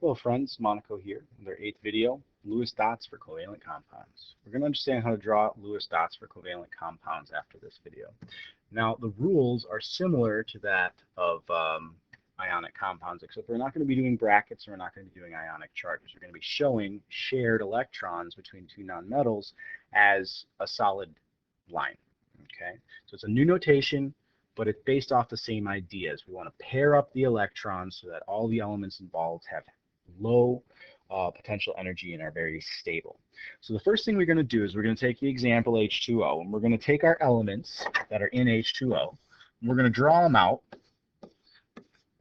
Hello friends, MoNaCo here with our 8th video, Lewis dots for covalent compounds. We're going to understand how to draw Lewis dots for covalent compounds after this video. Now the rules are similar to that of ionic compounds, except we're not going to be doing brackets and we're not going to be doing ionic charges. We're going to be showing shared electrons between two nonmetals as a solid line. Okay, so it's a new notation, but it's based off the same ideas. We want to pair up the electrons so that all the elements involved have low potential energy and are very stable. So the first thing we're going to do is we're going to take the example H2O, and we're going to take our elements that are in H2O, and we're going to draw them out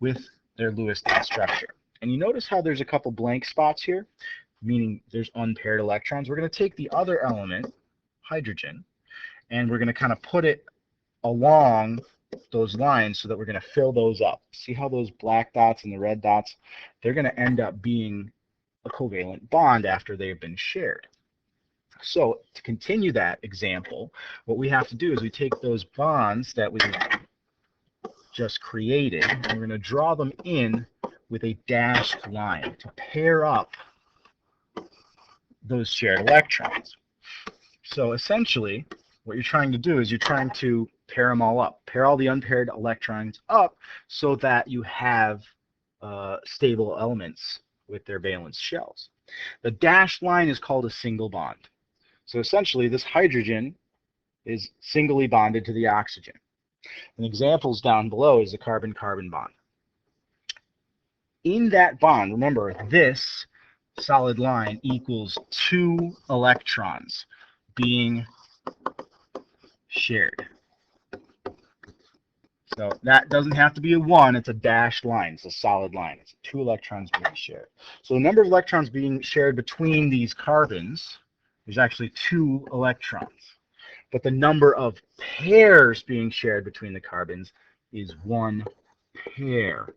with their Lewis dot structure. And you notice how there's a couple blank spots here, meaning there's unpaired electrons. We're going to take the other element, hydrogen, and we're going to kind of put it along those lines so that we're going to fill those up. See how those black dots and the red dots, they're going to end up being a covalent bond after they've been shared. So to continue that example, what we have to do is we take those bonds that we just created and we're going to draw them in with a dashed line to pair up those shared electrons. So essentially what you're trying to do is you're trying to pair them all up, pair all the unpaired electrons up so that you have stable elements with their valence shells. The dashed line is called a single bond. So essentially this hydrogen is singly bonded to the oxygen. An example down below is the carbon-carbon bond. In that bond, remember, this solid line equals 2 electrons being shared. So that doesn't have to be a 1, it's a dashed line, it's a solid line. It's 2 electrons being shared. So the number of electrons being shared between these carbons is actually 2 electrons. But the number of pairs being shared between the carbons is 1 pair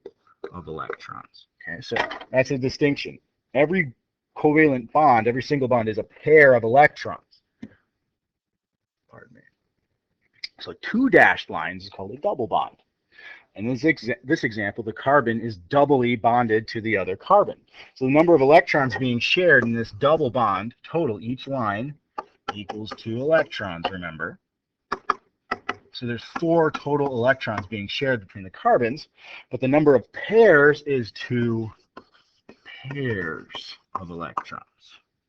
of electrons. Okay, so that's a distinction. Every covalent bond, every single bond is a pair of electrons. Pardon me. So 2 dashed lines is called a double bond. And in this example, the carbon is doubly bonded to the other carbon. So the number of electrons being shared in this double bond, total, each line equals 2 electrons, remember. So there's 4 total electrons being shared between the carbons, but the number of pairs is 2 pairs of electrons.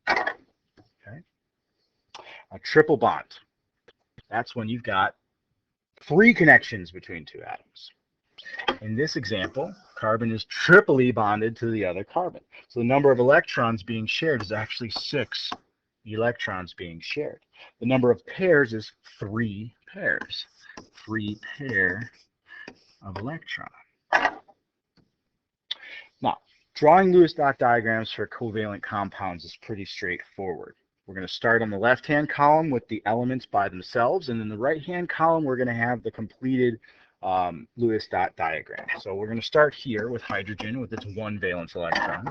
Okay. A triple bond. That's when you've got 3 connections between 2 atoms. In this example, carbon is triply bonded to the other carbon. So the number of electrons being shared is actually 6 electrons being shared. The number of pairs is 3 pairs. 3 pair of electrons. Now, drawing Lewis dot diagrams for covalent compounds is pretty straightforward. We're going to start on the left-hand column with the elements by themselves, and in the right-hand column, we're going to have the completed Lewis dot diagram. So we're going to start here with hydrogen with its 1 valence electron.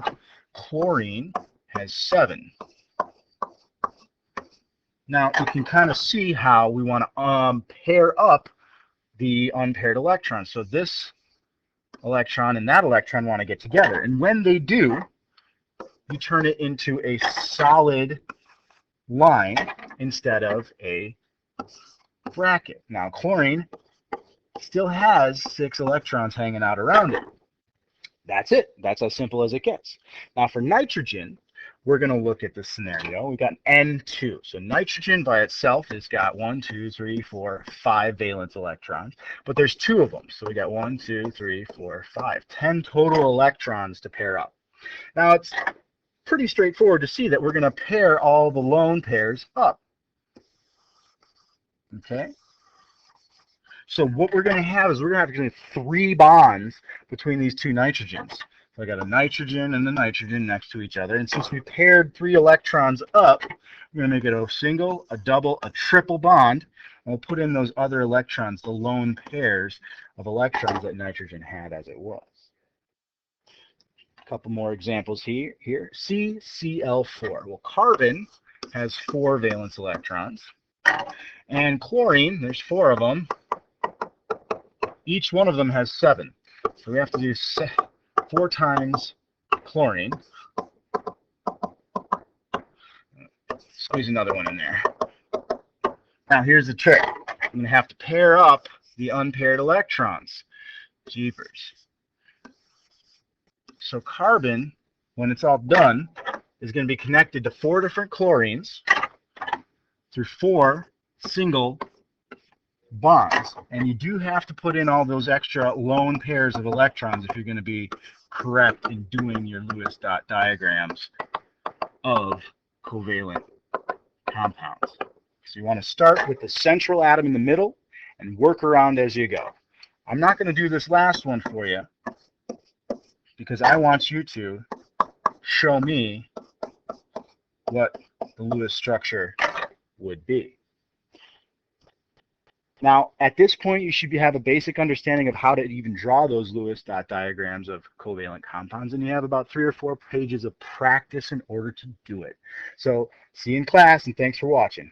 Chlorine has 7. Now, you can kind of see how we want to pair up the unpaired electrons. So this electron and that electron want to get together. And when they do, you turn it into a solid line instead of a bracket. Now, chlorine still has 6 electrons hanging out around it. That's it. That's as simple as it gets. Now, for nitrogen, we're going to look at this scenario. We've got N2. So nitrogen by itself has got 1, 2, 3, 4, 5 valence electrons. But there's 2 of them. So we got 1, 2, 3, 4, 5. 10 total electrons to pair up. Now, it's pretty straightforward to see that we're going to pair all the lone pairs up. Okay? So what we're going to have is we're going to have 3 bonds between these 2 nitrogens. So I got a nitrogen and a nitrogen next to each other. And since we paired 3 electrons up, we're going to make it a single, a double, a triple bond. And we'll put in those other electrons, the lone pairs of electrons that nitrogen had as it was. A couple more examples here. CCl4. Well, carbon has 4 valence electrons. And chlorine, there's 4 of them. Each one of them has 7. So we have to do 4 times chlorine. Squeeze another one in there. Now here's the trick. I'm going to have to pair up the unpaired electrons. Jeepers. So carbon, when it's all done, is going to be connected to 4 different chlorines through 4 single bonds. And you do have to put in all those extra lone pairs of electrons if you're going to be correct in doing your Lewis dot diagrams of covalent compounds. So you want to start with the central atom in the middle and work around as you go. I'm not going to do this last one for you because I want you to show me what the Lewis structure would be. Now, at this point, you should have a basic understanding of how to even draw those Lewis dot diagrams of covalent compounds, and you have about 3 or 4 pages of practice in order to do it. So, see you in class, and thanks for watching.